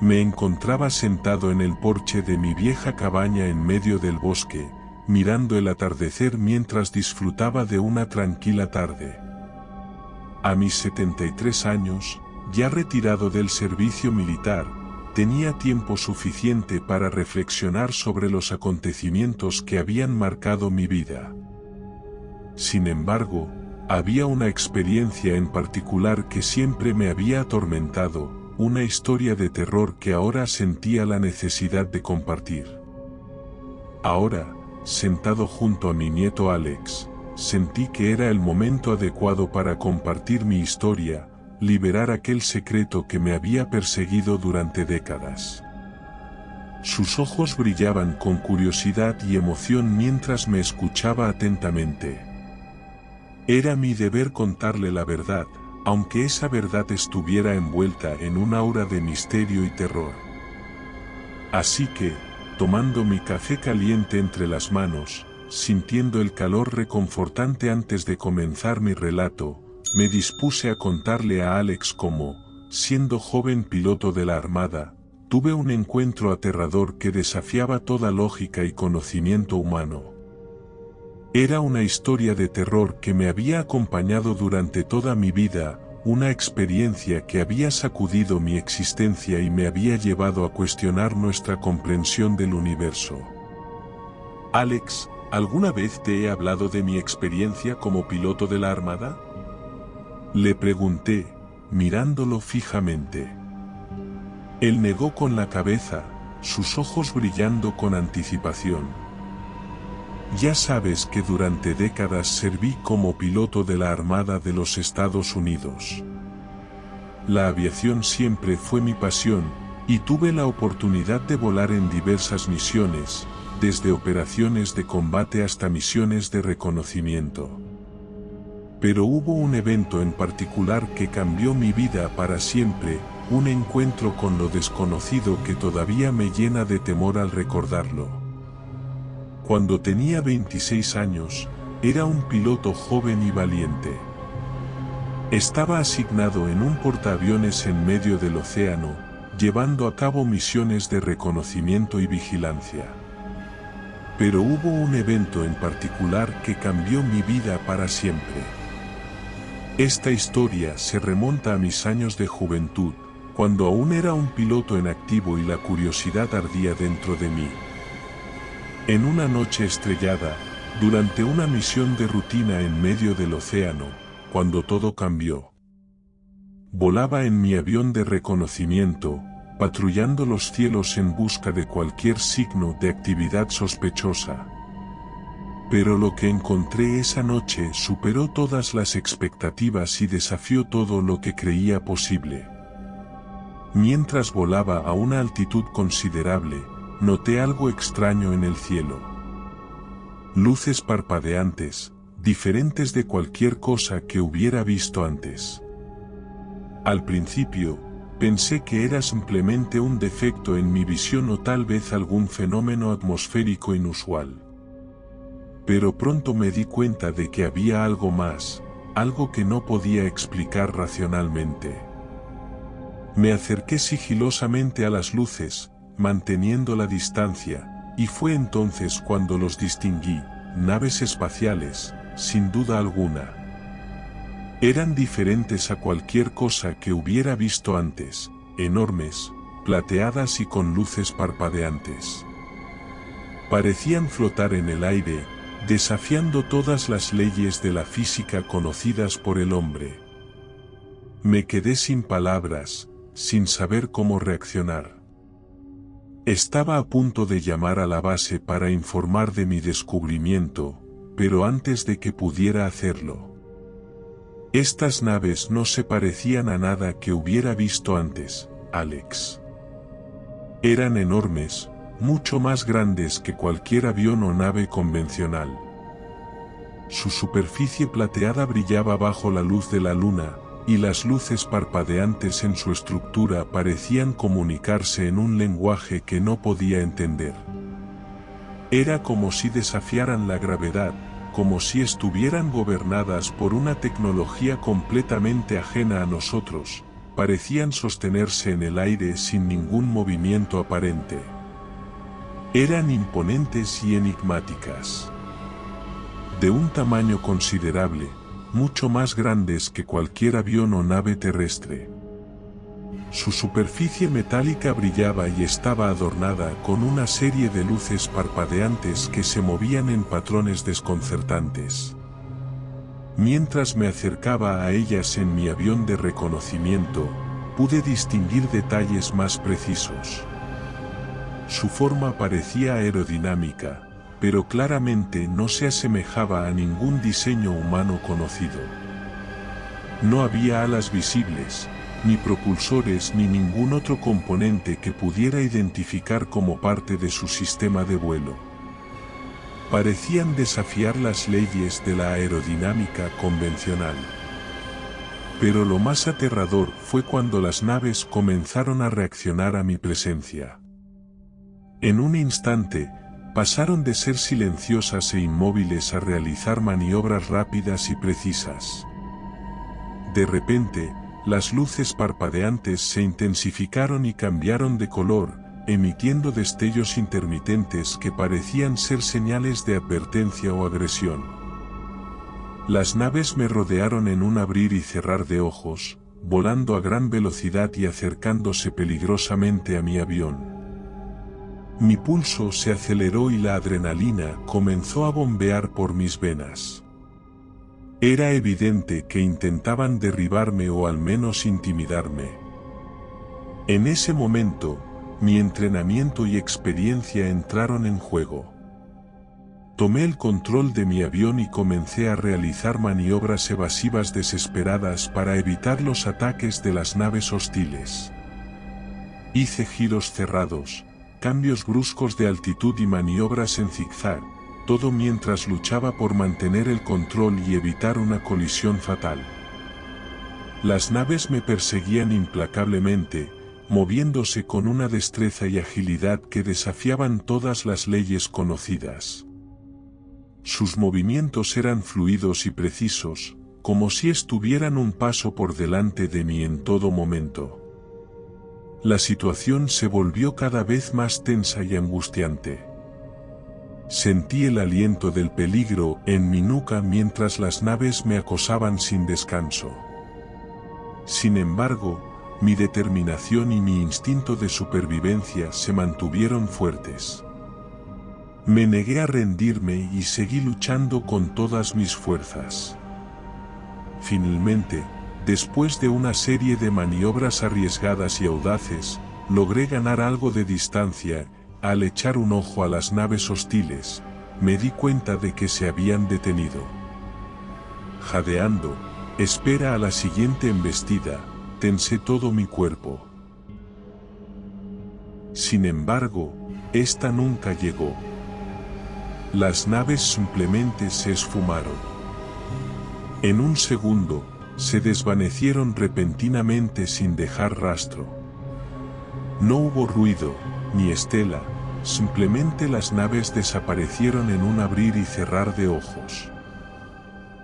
Me encontraba sentado en el porche de mi vieja cabaña en medio del bosque, mirando el atardecer mientras disfrutaba de una tranquila tarde. A mis 73 años, ya retirado del servicio militar, tenía tiempo suficiente para reflexionar sobre los acontecimientos que habían marcado mi vida. Sin embargo, había una experiencia en particular que siempre me había atormentado, una historia de terror que ahora sentía la necesidad de compartir. Ahora, sentado junto a mi nieto Alex, sentí que era el momento adecuado para compartir mi historia, liberar aquel secreto que me había perseguido durante décadas. Sus ojos brillaban con curiosidad y emoción mientras me escuchaba atentamente. Era mi deber contarle la verdad, aunque esa verdad estuviera envuelta en un aura de misterio y terror. Así que, tomando mi café caliente entre las manos, sintiendo el calor reconfortante antes de comenzar mi relato, me dispuse a contarle a Alex cómo, siendo joven piloto de la Armada, tuve un encuentro aterrador que desafiaba toda lógica y conocimiento humano. Era una historia de terror que me había acompañado durante toda mi vida, una experiencia que había sacudido mi existencia y me había llevado a cuestionar nuestra comprensión del universo. Alex, ¿alguna vez te he hablado de mi experiencia como piloto de la Armada? Le pregunté, mirándolo fijamente. Él negó con la cabeza, sus ojos brillando con anticipación. Ya sabes que durante décadas serví como piloto de la Armada de los Estados Unidos. La aviación siempre fue mi pasión, y tuve la oportunidad de volar en diversas misiones, desde operaciones de combate hasta misiones de reconocimiento. Pero hubo un evento en particular que cambió mi vida para siempre, un encuentro con lo desconocido que todavía me llena de temor al recordarlo. Cuando tenía 26 años, era un piloto joven y valiente. Estaba asignado en un portaaviones en medio del océano, llevando a cabo misiones de reconocimiento y vigilancia. Pero hubo un evento en particular que cambió mi vida para siempre. Esta historia se remonta a mis años de juventud, cuando aún era un piloto en activo y la curiosidad ardía dentro de mí. En una noche estrellada, durante una misión de rutina en medio del océano, cuando todo cambió. Volaba en mi avión de reconocimiento, patrullando los cielos en busca de cualquier signo de actividad sospechosa. Pero lo que encontré esa noche superó todas las expectativas y desafió todo lo que creía posible. Mientras volaba a una altitud considerable, noté algo extraño en el cielo. Luces parpadeantes, diferentes de cualquier cosa que hubiera visto antes. Al principio, pensé que era simplemente un defecto en mi visión o tal vez algún fenómeno atmosférico inusual. Pero pronto me di cuenta de que había algo más, algo que no podía explicar racionalmente. Me acerqué sigilosamente a las luces, manteniendo la distancia, y fue entonces cuando los distinguí, naves espaciales, sin duda alguna. Eran diferentes a cualquier cosa que hubiera visto antes, enormes, plateadas y con luces parpadeantes. Parecían flotar en el aire, desafiando todas las leyes de la física conocidas por el hombre. Me quedé sin palabras, sin saber cómo reaccionar. Estaba a punto de llamar a la base para informar de mi descubrimiento, pero antes de que pudiera hacerlo. Estas naves no se parecían a nada que hubiera visto antes, Alex. Eran enormes, mucho más grandes que cualquier avión o nave convencional. Su superficie plateada brillaba bajo la luz de la luna, y las luces parpadeantes en su estructura parecían comunicarse en un lenguaje que no podía entender. Era como si desafiaran la gravedad, como si estuvieran gobernadas por una tecnología completamente ajena a nosotros, parecían sostenerse en el aire sin ningún movimiento aparente. Eran imponentes y enigmáticas. De un tamaño considerable, mucho más grandes que cualquier avión o nave terrestre. Su superficie metálica brillaba y estaba adornada con una serie de luces parpadeantes que se movían en patrones desconcertantes. Mientras me acercaba a ellas en mi avión de reconocimiento, pude distinguir detalles más precisos. Su forma parecía aerodinámica, pero claramente no se asemejaba a ningún diseño humano conocido. No había alas visibles, ni propulsores ni ningún otro componente que pudiera identificar como parte de su sistema de vuelo. Parecían desafiar las leyes de la aerodinámica convencional. Pero lo más aterrador fue cuando las naves comenzaron a reaccionar a mi presencia. En un instante, pasaron de ser silenciosas e inmóviles a realizar maniobras rápidas y precisas. De repente, las luces parpadeantes se intensificaron y cambiaron de color, emitiendo destellos intermitentes que parecían ser señales de advertencia o agresión. Las naves me rodearon en un abrir y cerrar de ojos, volando a gran velocidad y acercándose peligrosamente a mi avión. Mi pulso se aceleró y la adrenalina comenzó a bombear por mis venas. Era evidente que intentaban derribarme o al menos intimidarme. En ese momento, mi entrenamiento y experiencia entraron en juego. Tomé el control de mi avión y comencé a realizar maniobras evasivas desesperadas para evitar los ataques de las naves hostiles. Hice giros cerrados, cambios bruscos de altitud y maniobras en zigzag, todo mientras luchaba por mantener el control y evitar una colisión fatal. Las naves me perseguían implacablemente, moviéndose con una destreza y agilidad que desafiaban todas las leyes conocidas. Sus movimientos eran fluidos y precisos, como si estuvieran un paso por delante de mí en todo momento. La situación se volvió cada vez más tensa y angustiante. Sentí el aliento del peligro en mi nuca mientras las naves me acosaban sin descanso. Sin embargo, mi determinación y mi instinto de supervivencia se mantuvieron fuertes. Me negué a rendirme y seguí luchando con todas mis fuerzas. Finalmente, después de una serie de maniobras arriesgadas y audaces, logré ganar algo de distancia. Al echar un ojo a las naves hostiles, me di cuenta de que se habían detenido. Jadeando, espera a la siguiente embestida, tensé todo mi cuerpo. Sin embargo, esta nunca llegó. Las naves simplemente se esfumaron. En un segundo, se desvanecieron repentinamente sin dejar rastro. No hubo ruido, ni estela, simplemente las naves desaparecieron en un abrir y cerrar de ojos.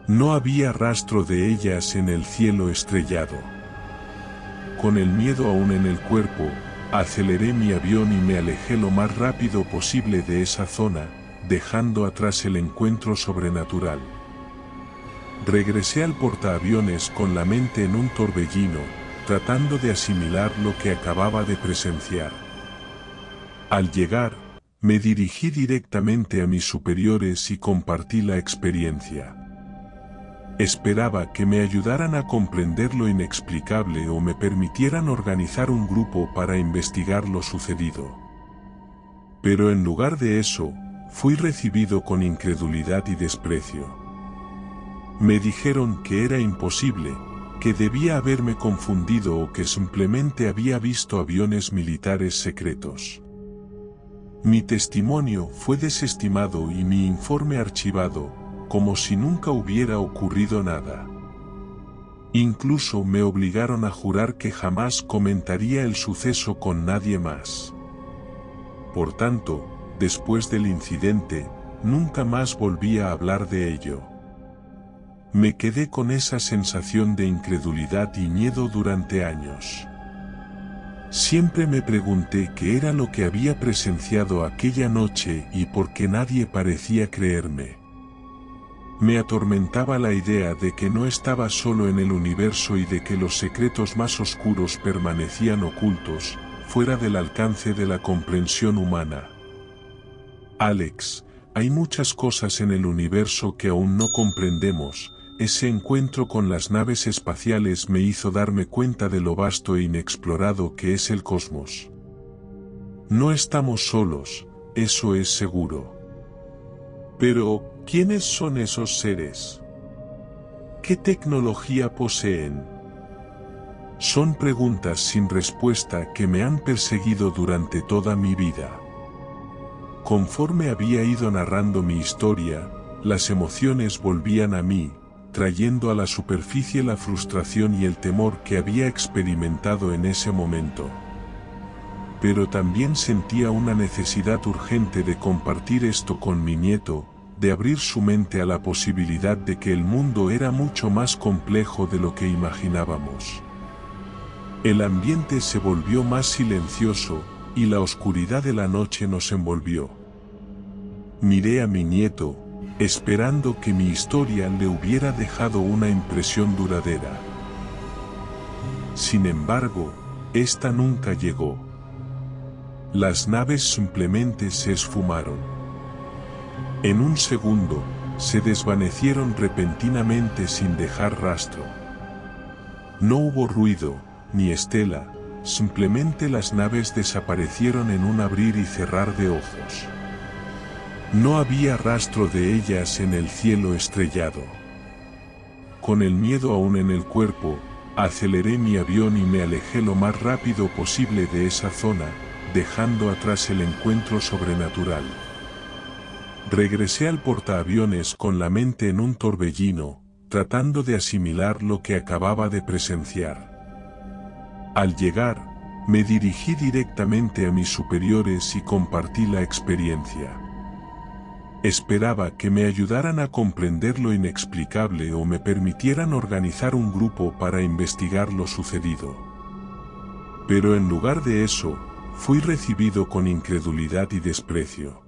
No había rastro de ellas en el cielo estrellado. Con el miedo aún en el cuerpo, aceleré mi avión y me alejé lo más rápido posible de esa zona, dejando atrás el encuentro sobrenatural. Regresé al portaaviones con la mente en un torbellino, tratando de asimilar lo que acababa de presenciar. Al llegar, me dirigí directamente a mis superiores y compartí la experiencia. Esperaba que me ayudaran a comprender lo inexplicable o me permitieran organizar un grupo para investigar lo sucedido. Pero en lugar de eso, fui recibido con incredulidad y desprecio. Me dijeron que era imposible, que debía haberme confundido o que simplemente había visto aviones militares secretos. Mi testimonio fue desestimado y mi informe archivado, como si nunca hubiera ocurrido nada. Incluso me obligaron a jurar que jamás comentaría el suceso con nadie más. Por tanto, después del incidente, nunca más volví a hablar de ello. Me quedé con esa sensación de incredulidad y miedo durante años. Siempre me pregunté qué era lo que había presenciado aquella noche y por qué nadie parecía creerme. Me atormentaba la idea de que no estaba solo en el universo y de que los secretos más oscuros permanecían ocultos, fuera del alcance de la comprensión humana. Alex, hay muchas cosas en el universo que aún no comprendemos. Ese encuentro con las naves espaciales me hizo darme cuenta de lo vasto e inexplorado que es el cosmos. No estamos solos, eso es seguro. Pero, ¿quiénes son esos seres? ¿Qué tecnología poseen? Son preguntas sin respuesta que me han perseguido durante toda mi vida. Conforme había ido narrando mi historia, las emociones volvían a mí, trayendo a la superficie la frustración y el temor que había experimentado en ese momento. Pero también sentía una necesidad urgente de compartir esto con mi nieto, de abrir su mente a la posibilidad de que el mundo era mucho más complejo de lo que imaginábamos. El ambiente se volvió más silencioso, y la oscuridad de la noche nos envolvió. Miré a mi nieto, esperando que mi historia le hubiera dejado una impresión duradera. Sin embargo, esta nunca llegó. Las naves simplemente se esfumaron. En un segundo, se desvanecieron repentinamente sin dejar rastro. No hubo ruido, ni estela, simplemente las naves desaparecieron en un abrir y cerrar de ojos. No había rastro de ellas en el cielo estrellado. Con el miedo aún en el cuerpo, aceleré mi avión y me alejé lo más rápido posible de esa zona, dejando atrás el encuentro sobrenatural. Regresé al portaaviones con la mente en un torbellino, tratando de asimilar lo que acababa de presenciar. Al llegar, me dirigí directamente a mis superiores y compartí la experiencia. Esperaba que me ayudaran a comprender lo inexplicable o me permitieran organizar un grupo para investigar lo sucedido. Pero en lugar de eso, fui recibido con incredulidad y desprecio.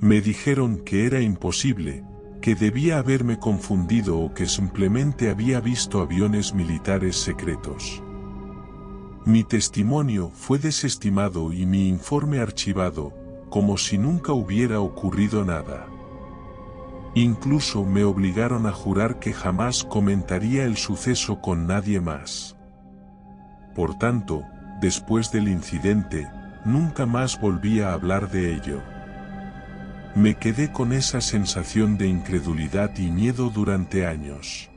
Me dijeron que era imposible, que debía haberme confundido o que simplemente había visto aviones militares secretos. Mi testimonio fue desestimado y mi informe archivado, como si nunca hubiera ocurrido nada. Incluso me obligaron a jurar que jamás comentaría el suceso con nadie más. Por tanto, después del incidente, nunca más volví a hablar de ello. Me quedé con esa sensación de incredulidad y miedo durante años.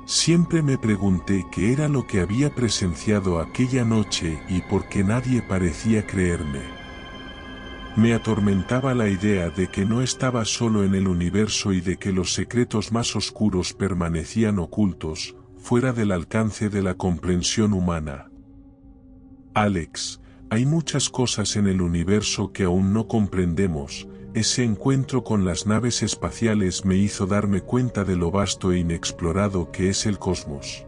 Siempre me pregunté qué era lo que había presenciado aquella noche y por qué nadie parecía creerme. Me atormentaba la idea de que no estaba solo en el universo y de que los secretos más oscuros permanecían ocultos, fuera del alcance de la comprensión humana. Alex, hay muchas cosas en el universo que aún no comprendemos. Ese encuentro con las naves espaciales me hizo darme cuenta de lo vasto e inexplorado que es el cosmos.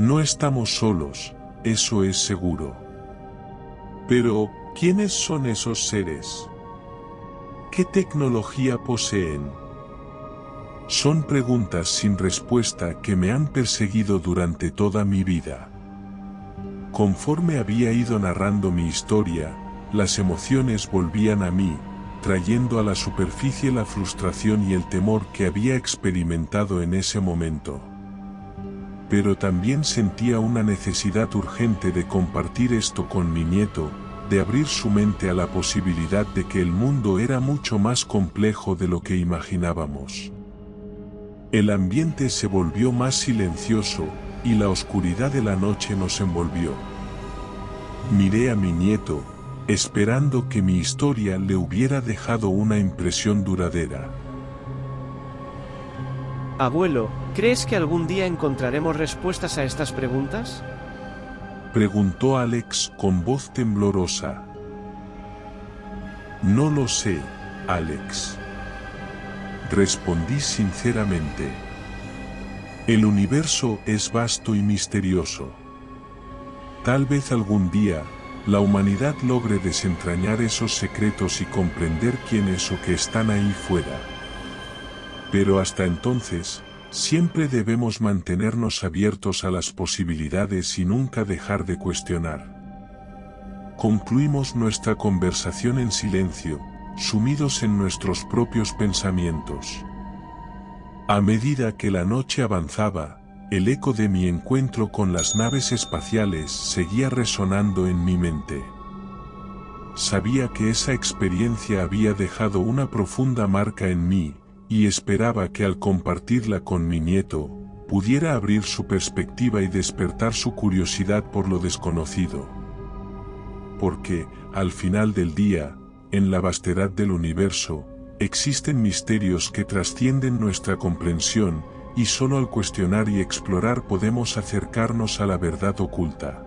No estamos solos, eso es seguro. Pero, ¿quiénes son esos seres? ¿Qué tecnología poseen? Son preguntas sin respuesta que me han perseguido durante toda mi vida. Conforme había ido narrando mi historia, las emociones volvían a mí, trayendo a la superficie la frustración y el temor que había experimentado en ese momento. Pero también sentía una necesidad urgente de compartir esto con mi nieto, de abrir su mente a la posibilidad de que el mundo era mucho más complejo de lo que imaginábamos. El ambiente se volvió más silencioso, y la oscuridad de la noche nos envolvió. Miré a mi nieto, esperando que mi historia le hubiera dejado una impresión duradera. Abuelo, ¿crees que algún día encontraremos respuestas a estas preguntas? Preguntó Alex con voz temblorosa. No lo sé, Alex. respondí sinceramente. El universo es vasto y misterioso. Tal vez algún día, la humanidad logre desentrañar esos secretos y comprender quiénes o qué están ahí fuera. Pero hasta entonces, siempre debemos mantenernos abiertos a las posibilidades y nunca dejar de cuestionar. Concluimos nuestra conversación en silencio, sumidos en nuestros propios pensamientos. A medida que la noche avanzaba, el eco de mi encuentro con las naves espaciales seguía resonando en mi mente. Sabía que esa experiencia había dejado una profunda marca en mí, y esperaba que al compartirla con mi nieto, pudiera abrir su perspectiva y despertar su curiosidad por lo desconocido. Porque, al final del día, en la vastedad del universo, existen misterios que trascienden nuestra comprensión, y solo al cuestionar y explorar podemos acercarnos a la verdad oculta.